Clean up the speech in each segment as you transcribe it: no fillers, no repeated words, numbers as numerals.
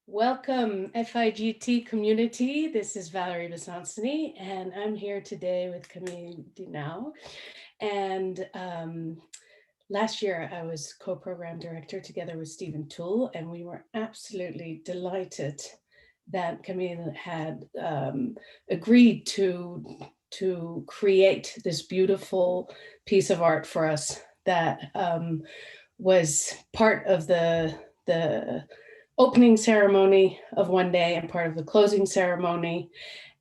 Welcome, FIGT community. This is Valérie Besanceney, and I'm here today with Camille Deniau. And last year, I was co-program director together with Stephen Toole, and we were absolutely delighted that Camille had agreed to create this beautiful piece of art for us that was part of the opening ceremony of one day and part of the closing ceremony.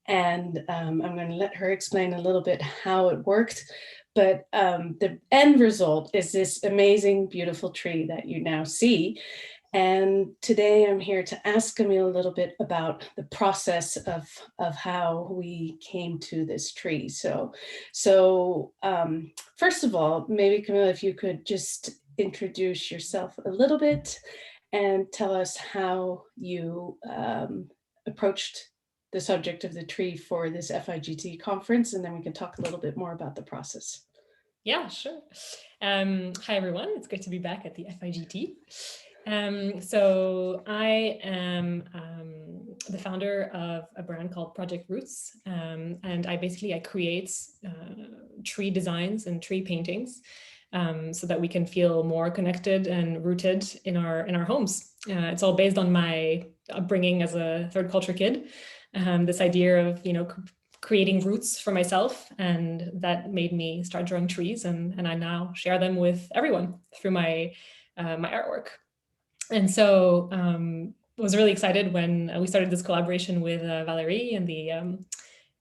And I'm going to let her explain a little bit how it worked. But the end result is this amazing, beautiful tree that you now see. And today I'm here to ask Camille a little bit about the process of how we came to this tree. So first of all, maybe Camille, if you could just introduce yourself a little bit and tell us how you approached the subject of the tree for this FIGT conference, and then we can talk a little bit more about the process. Yeah, sure. Hi, everyone. It's great to be back at the FIGT. So I am the founder of a brand called Project Roots, and I create tree designs and tree paintings so that we can feel more connected and rooted in our homes. It's all based on my upbringing as a third culture kid. This idea of creating roots for myself, and that made me start drawing trees, and I now share them with everyone through my my artwork. And so I was really excited when we started this collaboration with Valérie and the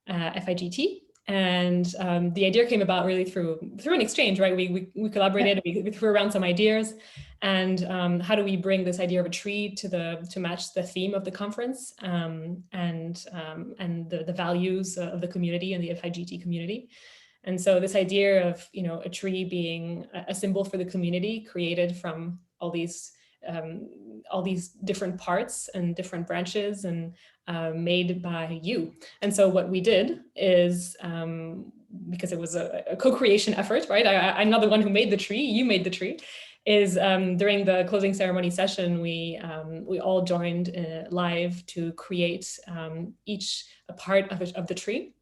FIGT. And the idea came about really through an exchange, right? We collaborated, we threw around some ideas, and how do we bring this idea of a tree to match the theme of the conference and the values of the community and the FIGT community. And so this idea of a tree being a symbol for the community, created from all these different parts and different branches, and made by you. And so what we did is, because it was a co-creation effort, right? I'm not the one who made the tree, you made the tree, is during the closing ceremony session, we all joined live to create each a part of the tree.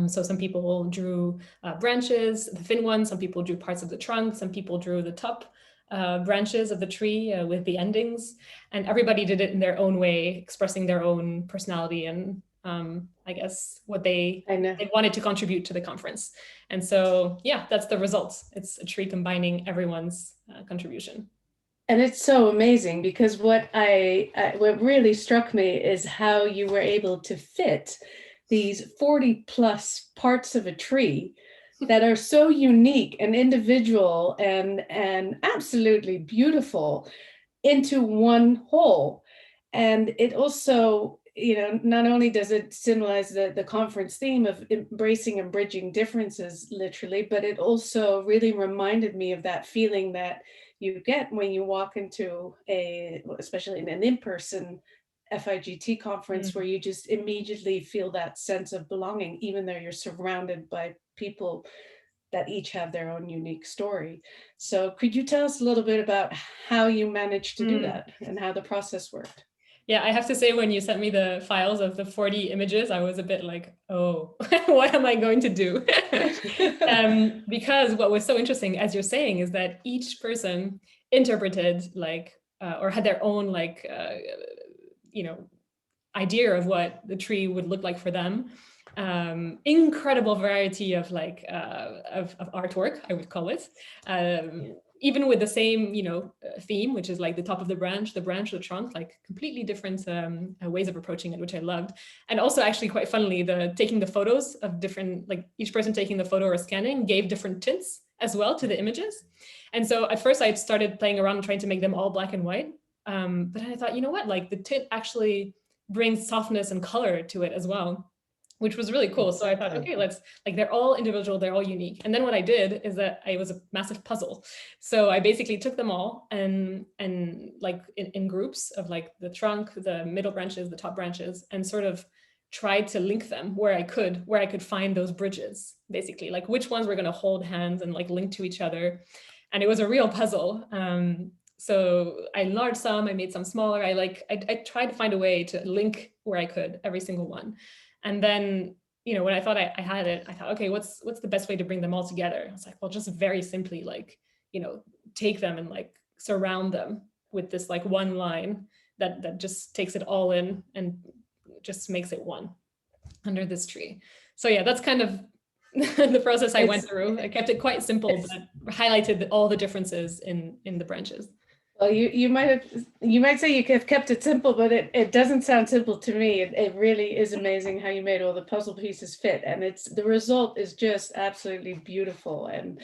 So some people drew branches, the thin ones, some people drew parts of the trunk, some people drew the top branches of the tree with the endings, and everybody did it in their own way, expressing their own personality and I guess what they wanted to contribute to the conference. And so, yeah, that's the result. It's a tree combining everyone's contribution. And it's so amazing because what really struck me is how you were able to fit these 40 plus parts of a tree that are so unique and individual and absolutely beautiful into one whole. And it also, not only does it symbolize the conference theme of embracing and bridging differences, literally, but it also really reminded me of that feeling that you get when you walk into especially in an in-person FIGT conference, where you just immediately feel that sense of belonging, even though you're surrounded by people that each have their own unique story. So could you tell us a little bit about how you managed to do that and how the process worked? Yeah, I have to say, when you sent me the files of the 40 images, I was a bit like, oh, what am I going to do? Because what was so interesting, as you're saying, is that each person interpreted or had their own idea of what the tree would look like for them. Incredible variety of artwork, I would call it. Even with the same, theme, which is like the top of the branch, the trunk, like completely different ways of approaching it, which I loved. And also, actually, quite funnily, taking the photos of different, each person taking the photo or scanning gave different tints as well to the images. And so at first I started playing around and trying to make them all black and white. But then I thought, you know what, the tint actually brings softness and color to it as well, which was really cool. So I thought, okay, let's, they're all individual, they're all unique. And then what I did is that it was a massive puzzle. So I basically took them all and in groups of the trunk, the middle branches, the top branches, and sort of tried to link them where I could find those bridges, basically, which ones were going to hold hands and link to each other. And it was a real puzzle. So I enlarged some, I made some smaller. I tried to find a way to link where I could every single one. And then, when I thought I had it, I thought, okay, what's the best way to bring them all together? I was like, well, just very simply, like, take them and like surround them with this like one line that just takes it all in and just makes it one under this tree. So yeah, that's kind of the process I went through. I kept it quite simple, but highlighted all the differences in the branches. Well, you might say you have kept it simple, but it doesn't sound simple to me. It really is amazing how you made all the puzzle pieces fit, and the result is just absolutely beautiful. And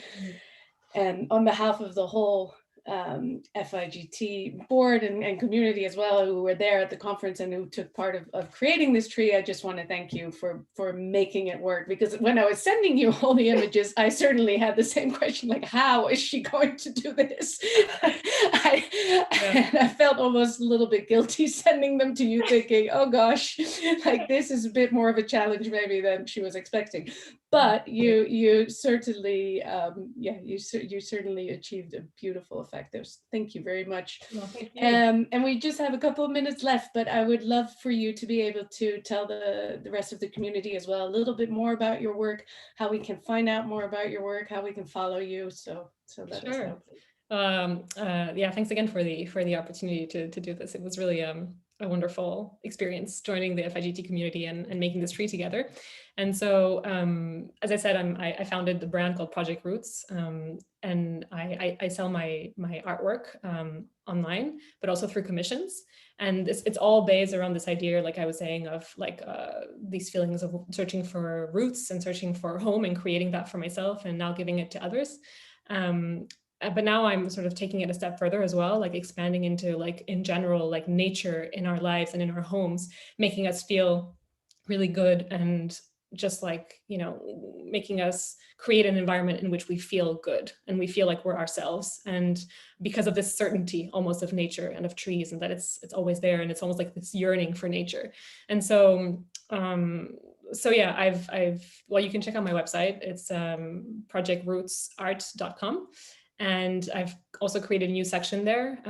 on behalf of the whole FIGT board and community as well, who were there at the conference and who took part of creating this tree, I just want to thank you for making it work. Because when I was sending you all the images, I certainly had the same question, like, how is she going to do this? I felt almost a little bit guilty sending them to you, thinking, oh gosh, like this is a bit more of a challenge maybe than she was expecting. But you certainly, you certainly achieved a beautiful effect. Thank you very much. Well, thank you. And we just have a couple of minutes left, but I would love for you to be able to tell the rest of the community as well a little bit more about your work, how we can find out more about your work, how we can follow you. So let us know. Yeah, thanks again for the opportunity to do this. It was really a wonderful experience joining the FIGT community and making this tree together. And so, as I said, I founded the brand called Project Roots, and I sell my artwork online, but also through commissions. And it's all based around this idea, like I was saying, of like these feelings of searching for roots and searching for home and creating that for myself and now giving it to others. But now I'm sort of taking it a step further as well, like expanding into like in general, like nature in our lives and in our homes, making us feel really good and just like, making us create an environment in which we feel good and we feel like we're ourselves. And because of this certainty almost of nature and of trees and that it's always there and it's almost like this yearning for nature. And so, yeah, well, you can check out my website. It's projectrootsart.com. And I've also created a new section there.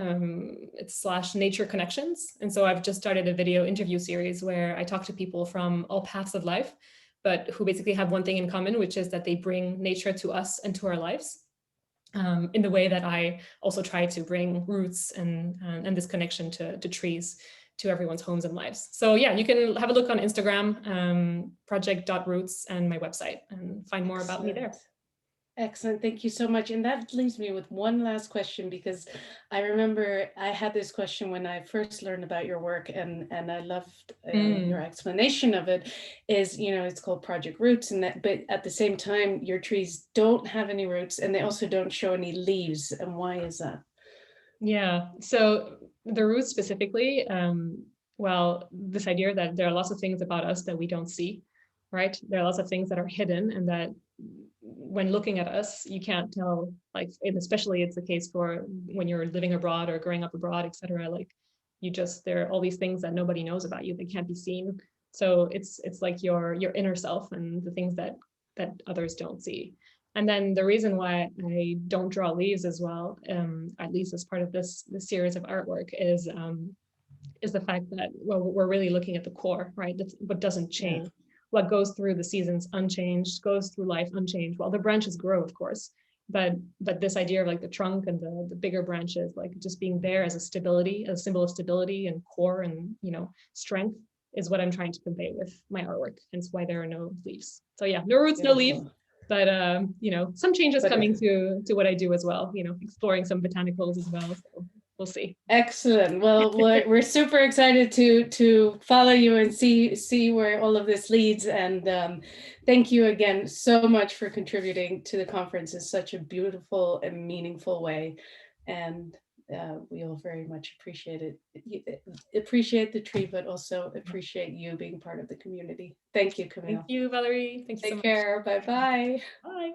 It's /nature connections. And so I've just started a video interview series where I talk to people from all paths of life, but who basically have one thing in common, which is that they bring nature to us and to our lives. In the way that I also try to bring roots and this connection to trees to everyone's homes and lives. So yeah, you can have a look on Instagram, project.roots, and my website, and find more about me there. Excellent. Thank you so much. And that leaves me with one last question, because I remember I had this question when I first learned about your work, and I loved your explanation of it. Is, it's called Project Roots, but at the same time, your trees don't have any roots and they also don't show any leaves. And why is that? Yeah, so the roots specifically, well, this idea that there are lots of things about us that we don't see, right? There are lots of things that are hidden and that when looking at us, you can't tell, like, and especially it's the case for when you're living abroad or growing up abroad, etc. Like there are all these things that nobody knows about you that can't be seen. So it's like your inner self and the things that others don't see. And then the reason why I don't draw leaves as well, at least as part of this series of artwork, is the fact that, well, we're really looking at the core, right? That's what doesn't change. Yeah. What goes through the seasons unchanged, goes through life unchanged. Well, the branches grow, of course, but this idea of like the trunk and the bigger branches, like just being there as a symbol of stability and core and, strength, is what I'm trying to convey with my artwork. Hence why there are no leaves. So yeah, no roots, no leaves. But some changes coming to what I do as well, exploring some botanicals as well. So we'll see. Excellent. Well, we're super excited to follow you and see where all of this leads. And thank you again so much for contributing to the conference in such a beautiful and meaningful way. And we all very much appreciate it. Appreciate the tree, but also appreciate you being part of the community. Thank you, Camille. Thank you, Valerie. Thank you so much. Take care. Bye-bye. Bye.